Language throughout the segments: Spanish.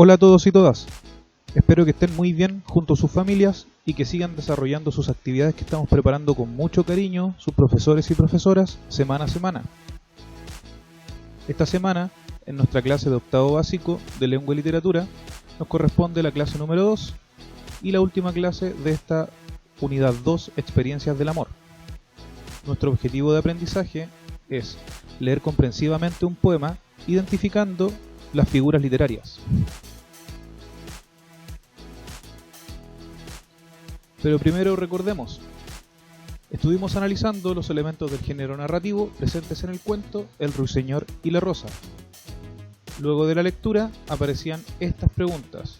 Hola a todos y todas, espero que estén muy bien junto a sus familias y que sigan desarrollando sus actividades que estamos preparando con mucho cariño sus profesores y profesoras semana a semana. Esta semana, en nuestra clase de octavo básico de lengua y literatura, nos corresponde la clase número 2 y la última clase de esta unidad 2, experiencias del amor. Nuestro objetivo de aprendizaje es leer comprensivamente un poema identificando las figuras literarias. Pero primero recordemos, estuvimos analizando los elementos del género narrativo presentes en el cuento El ruiseñor y la rosa. Luego de la lectura aparecían estas preguntas,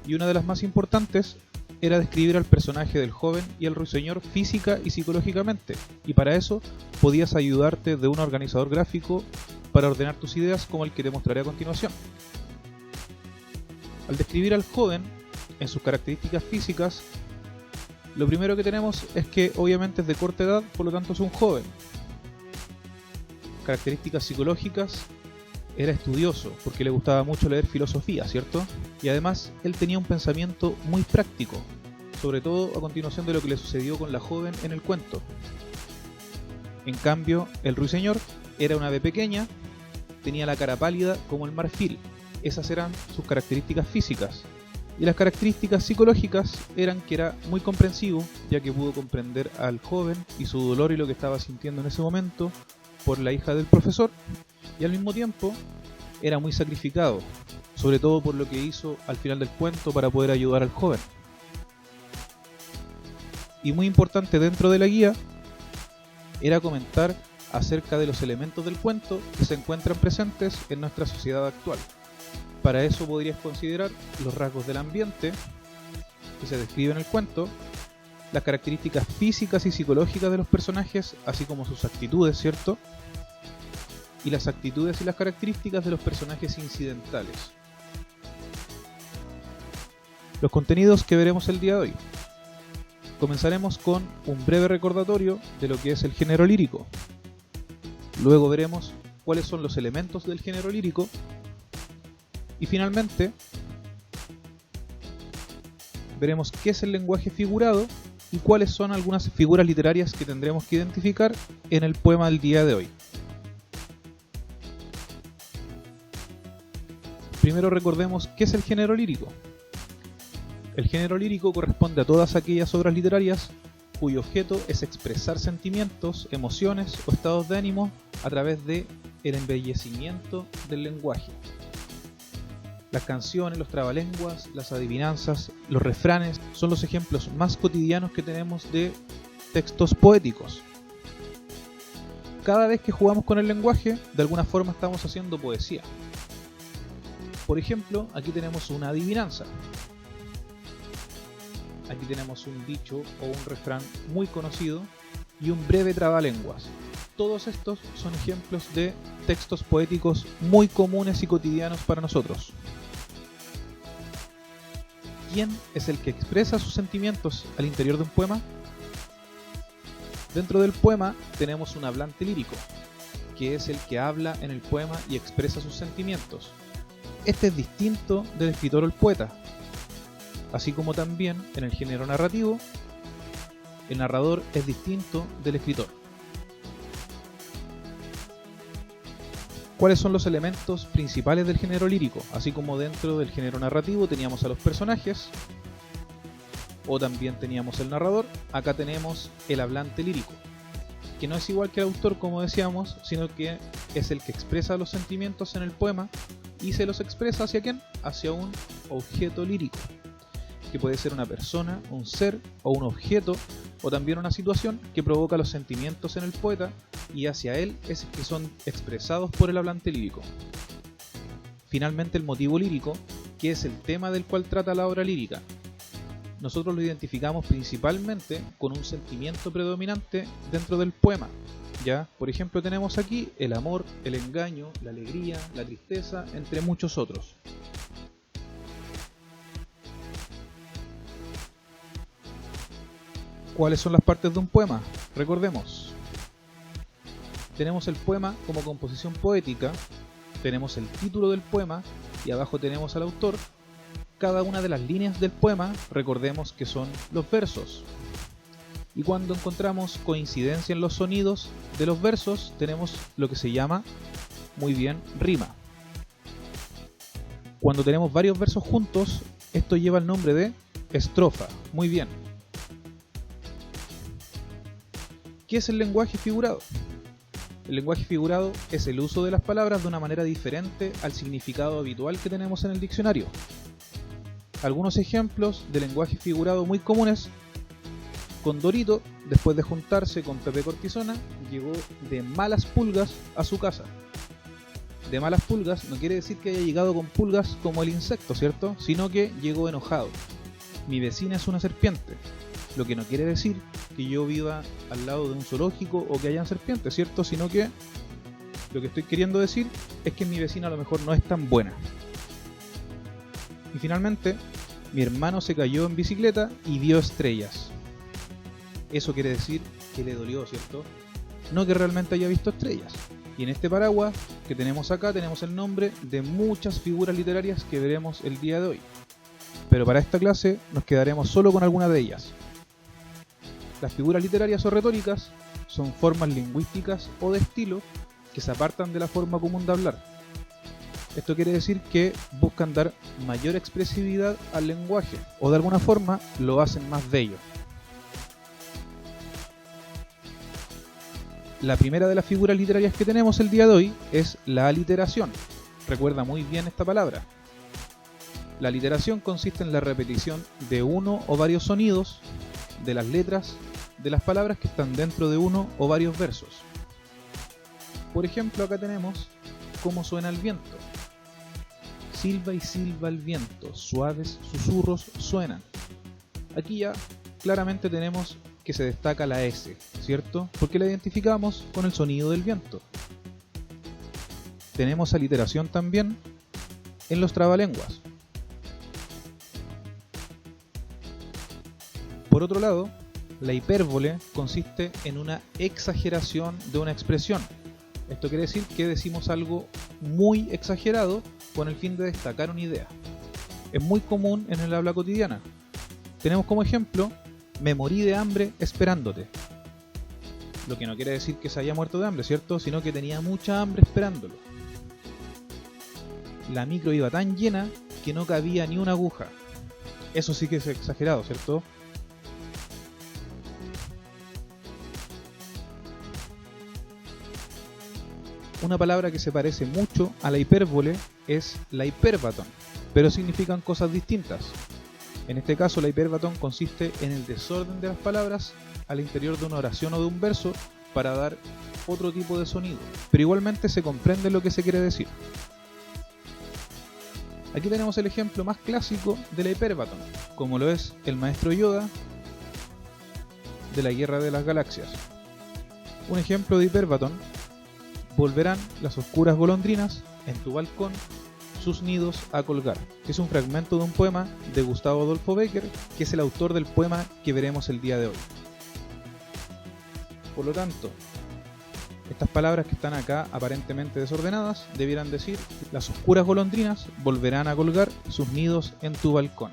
y una de las más importantes era describir al personaje del joven y el ruiseñor física y psicológicamente, y para eso podías ayudarte de un organizador gráfico para ordenar tus ideas como el que te mostraré a continuación. Al describir al joven en sus características físicas, lo primero que tenemos es que obviamente es de corta edad, por lo tanto es un joven. Características psicológicas, era estudioso porque le gustaba mucho leer filosofía, ¿cierto? Y además él tenía un pensamiento muy práctico, sobre todo a continuación de lo que le sucedió con la joven en el cuento. En cambio, el ruiseñor era una ave pequeña, tenía la cara pálida como el marfil. Esas eran sus características físicas. Y las características psicológicas eran que era muy comprensivo, ya que pudo comprender al joven y su dolor y lo que estaba sintiendo en ese momento por la hija del profesor, y al mismo tiempo era muy sacrificado, sobre todo por lo que hizo al final del cuento para poder ayudar al joven. Y muy importante dentro de la guía era comentar acerca de los elementos del cuento que se encuentran presentes en nuestra sociedad actual. Para eso podrías considerar los rasgos del ambiente que se describen en el cuento, las características físicas y psicológicas de los personajes, así como sus actitudes, ¿cierto? Y las actitudes y las características de los personajes incidentales. Los contenidos que veremos el día de hoy. Comenzaremos con un breve recordatorio de lo que es el género lírico. Luego veremos cuáles son los elementos del género lírico. Y finalmente, veremos qué es el lenguaje figurado y cuáles son algunas figuras literarias que tendremos que identificar en el poema del día de hoy. Primero recordemos qué es el género lírico. El género lírico corresponde a todas aquellas obras literarias cuyo objeto es expresar sentimientos, emociones o estados de ánimo a través de el embellecimiento del lenguaje. Las canciones, los trabalenguas, las adivinanzas, los refranes son los ejemplos más cotidianos que tenemos de textos poéticos. Cada vez que jugamos con el lenguaje, de alguna forma estamos haciendo poesía. Por ejemplo, aquí tenemos una adivinanza. Aquí tenemos un dicho o un refrán muy conocido y un breve trabalenguas. Todos estos son ejemplos de textos poéticos muy comunes y cotidianos para nosotros. ¿Quién es el que expresa sus sentimientos al interior de un poema? Dentro del poema tenemos un hablante lírico, que es el que habla en el poema y expresa sus sentimientos. Este es distinto del escritor o el poeta, así como también en el género narrativo, el narrador es distinto del escritor. ¿Cuáles son los elementos principales del género lírico? Así como dentro del género narrativo teníamos a los personajes, o también teníamos el narrador, acá tenemos el hablante lírico, que no es igual que el autor, como decíamos, sino que es el que expresa los sentimientos en el poema y se los expresa ¿hacia quién? Hacia un objeto lírico, que puede ser una persona, un ser o un objeto, o también una situación que provoca los sentimientos en el poeta y hacia él es que son expresados por el hablante lírico. Finalmente el motivo lírico, que es el tema del cual trata la obra lírica. Nosotros lo identificamos principalmente con un sentimiento predominante dentro del poema. ¿Ya? Por ejemplo, tenemos aquí el amor, el engaño, la alegría, la tristeza, entre muchos otros. ¿Cuáles son las partes de un poema? Recordemos. Tenemos el poema como composición poética, tenemos el título del poema y abajo tenemos al autor. Cada una de las líneas del poema, recordemos que son los versos. Y cuando encontramos coincidencia en los sonidos de los versos, tenemos lo que se llama, muy bien, rima. Cuando tenemos varios versos juntos, esto lleva el nombre de estrofa. Muy bien. ¿Qué es el lenguaje figurado? El lenguaje figurado es el uso de las palabras de una manera diferente al significado habitual que tenemos en el diccionario. Algunos ejemplos de lenguaje figurado muy comunes: Condorito, después de juntarse con Pepe Cortisona, llegó de malas pulgas a su casa. De malas pulgas no quiere decir que haya llegado con pulgas como el insecto, ¿cierto? Sino que llegó enojado. Mi vecina es una serpiente, lo que no quiere decir que yo viva al lado de un zoológico o que hayan serpientes, ¿cierto? Sino que lo que estoy queriendo decir es que mi vecina a lo mejor no es tan buena. Y finalmente, mi hermano se cayó en bicicleta y vio estrellas. Eso quiere decir que le dolió, ¿cierto? No que realmente haya visto estrellas. Y en este paraguas que tenemos acá tenemos el nombre de muchas figuras literarias que veremos el día de hoy. Pero para esta clase nos quedaremos solo con algunas de ellas. Las figuras literarias o retóricas son formas lingüísticas o de estilo que se apartan de la forma común de hablar. Esto quiere decir que buscan dar mayor expresividad al lenguaje o de alguna forma lo hacen más bello. La primera de las figuras literarias que tenemos el día de hoy es la aliteración. Recuerda muy bien esta palabra. La aliteración consiste en la repetición de uno o varios sonidos de las letras de las palabras que están dentro de uno o varios versos. Por ejemplo, acá tenemos cómo suena el viento. Silba y silba el viento, suaves susurros suenan. Aquí ya claramente tenemos que se destaca la S, ¿cierto? Porque la identificamos con el sonido del viento. Tenemos aliteración también en los trabalenguas. Por otro lado, la hipérbole consiste en una exageración de una expresión. Esto quiere decir que decimos algo muy exagerado con el fin de destacar una idea. Es muy común en el habla cotidiana. Tenemos como ejemplo: me morí de hambre esperándote. Lo que no quiere decir que se haya muerto de hambre, ¿cierto? Sino que tenía mucha hambre esperándolo. La micro iba tan llena que no cabía ni una aguja. Eso sí que es exagerado, ¿cierto? Una palabra que se parece mucho a la hipérbole es la hipérbatón, pero significan cosas distintas. En este caso, la hipérbatón consiste en el desorden de las palabras al interior de una oración o de un verso para dar otro tipo de sonido, pero igualmente se comprende lo que se quiere decir. Aquí tenemos el ejemplo más clásico de la hipérbatón, como lo es el maestro Yoda de la Guerra de las Galaxias. Un ejemplo de hipérbatón: volverán las oscuras golondrinas en tu balcón sus nidos a colgar, que es un fragmento de un poema de Gustavo Adolfo Bécquer, que es el autor del poema que veremos el día de hoy. Por lo tanto, estas palabras que están acá aparentemente desordenadas debieran decir: las oscuras golondrinas volverán a colgar sus nidos en tu balcón.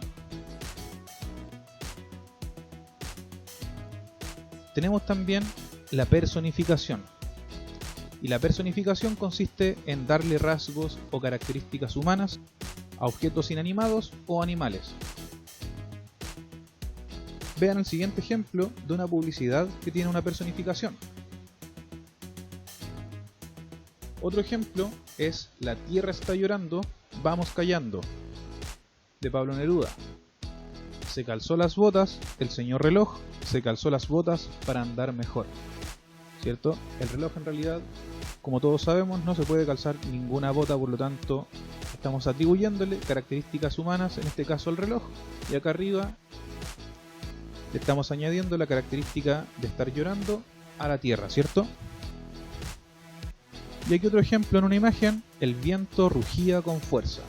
Tenemos también la personificación. Y la personificación consiste en darle rasgos o características humanas a objetos inanimados o animales. Vean el siguiente ejemplo de una publicidad que tiene una personificación. Otro ejemplo es La tierra está llorando, vamos callando, de Pablo Neruda. Se calzó las botas, el señor reloj se calzó las botas para andar mejor. ¿Cierto? El reloj en realidad, como todos sabemos, no se puede calzar ninguna bota, por lo tanto estamos atribuyéndole características humanas, en este caso al reloj, y acá arriba le estamos añadiendo la característica de estar llorando a la tierra, ¿cierto? Y aquí otro ejemplo en una imagen: el viento rugía con fuerza.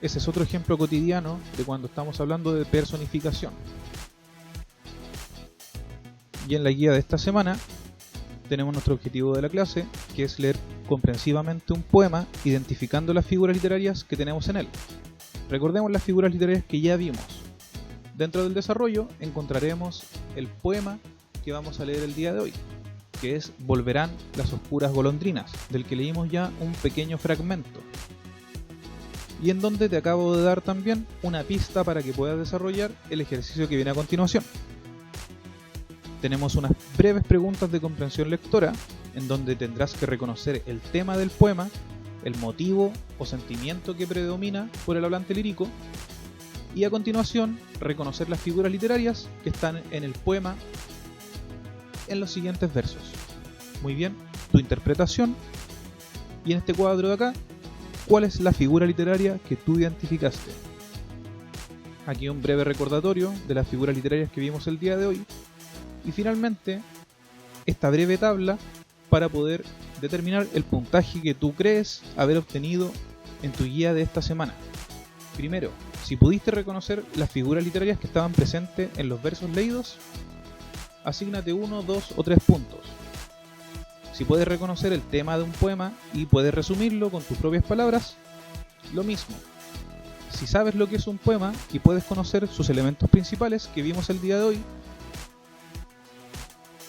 Ese es otro ejemplo cotidiano de cuando estamos hablando de personificación. Y en la guía de esta semana tenemos nuestro objetivo de la clase, que es leer comprensivamente un poema identificando las figuras literarias que tenemos en él. Recordemos las figuras literarias que ya vimos. Dentro del desarrollo encontraremos el poema que vamos a leer el día de hoy, que es Volverán las oscuras golondrinas, del que leímos ya un pequeño fragmento. Y en donde te acabo de dar también una pista para que puedas desarrollar el ejercicio que viene a continuación. Tenemos unas breves preguntas de comprensión lectora, en donde tendrás que reconocer el tema del poema, el motivo o sentimiento que predomina por el hablante lírico, y a continuación reconocer las figuras literarias que están en el poema en los siguientes versos. Muy bien, tu interpretación, y en este cuadro de acá, ¿cuál es la figura literaria que tú identificaste? Aquí un breve recordatorio de las figuras literarias que vimos el día de hoy, y finalmente esta breve tabla para poder determinar el puntaje que tú crees haber obtenido en tu guía de esta semana. Primero, si pudiste reconocer las figuras literarias que estaban presentes en los versos leídos, asígnate 1, 2 o 3 puntos. Si puedes reconocer el tema de un poema y puedes resumirlo con tus propias palabras, lo mismo. Si sabes lo que es un poema y puedes conocer sus elementos principales que vimos el día de hoy,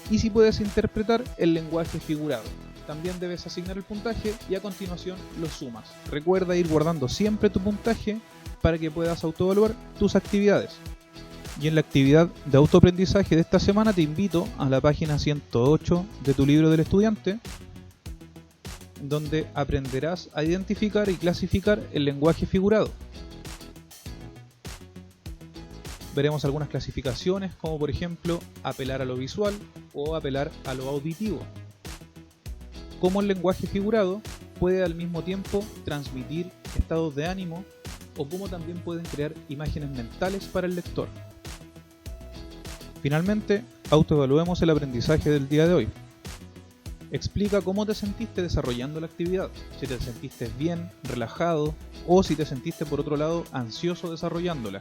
y si puedes interpretar el lenguaje figurado, también debes asignar el puntaje y a continuación lo sumas. Recuerda ir guardando siempre tu puntaje para que puedas autoevaluar tus actividades. Y en la actividad de autoaprendizaje de esta semana te invito a la página 108 de tu libro del estudiante, donde aprenderás a identificar y clasificar el lenguaje figurado. Veremos algunas clasificaciones, como por ejemplo apelar a lo visual o apelar a lo auditivo. Cómo el lenguaje figurado puede al mismo tiempo transmitir estados de ánimo o cómo también pueden crear imágenes mentales para el lector. Finalmente, autoevaluemos el aprendizaje del día de hoy. Explica cómo te sentiste desarrollando la actividad, si te sentiste bien, relajado o si te sentiste por otro lado ansioso desarrollándola.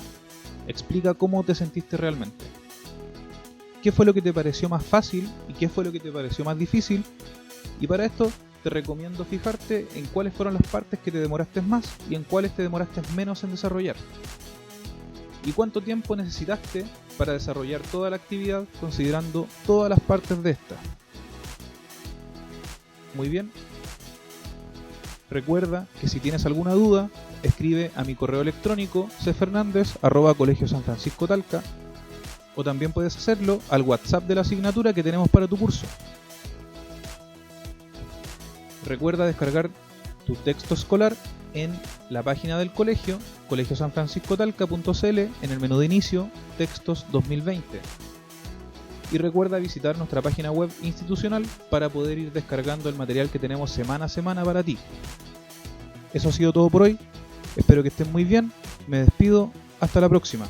Explica cómo te sentiste realmente. ¿Qué fue lo que te pareció más fácil y qué fue lo que te pareció más difícil? Y para esto te recomiendo fijarte en cuáles fueron las partes que te demoraste más y en cuáles te demoraste menos en desarrollar. ¿Y cuánto tiempo necesitaste para desarrollar toda la actividad considerando todas las partes de esta? Muy bien. Recuerda que si tienes alguna duda, escribe a mi correo electrónico cfernandez@colegiosanfranciscotalca o también puedes hacerlo al WhatsApp de la asignatura que tenemos para tu curso. Recuerda descargar tu texto escolar en la página del colegio, colegiosanfranciscotalca.cl, en el menú de inicio, Textos 2020. Y recuerda visitar nuestra página web institucional para poder ir descargando el material que tenemos semana a semana para ti. Eso ha sido todo por hoy, espero que estén muy bien, me despido, hasta la próxima.